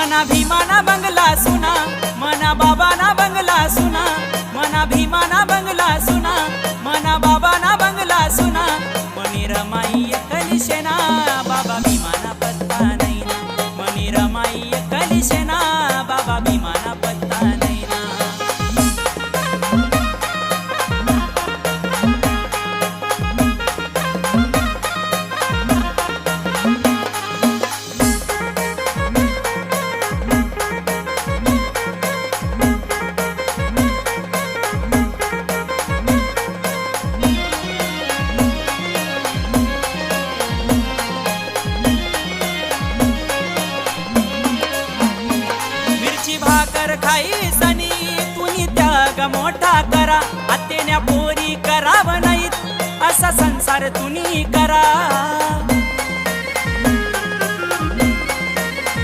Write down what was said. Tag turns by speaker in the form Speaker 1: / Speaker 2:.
Speaker 1: मना भीमाना बंगला सुना, मना बाबाना बंगला सुना, मना भीमाना बंगला सुना, मना बाबाना बंगला सुना, मनी रमाई कलिशेना बाबा भीमाना पत्ता नाही ना, मनी रमाई कलिशेना बाबा भीमाना पत्ता नाही ना. भाकर खाई सनी तुनी त्याग मोठा करा, आतेन्या पोरी कराव नाहीत असा संसार तुनी करा.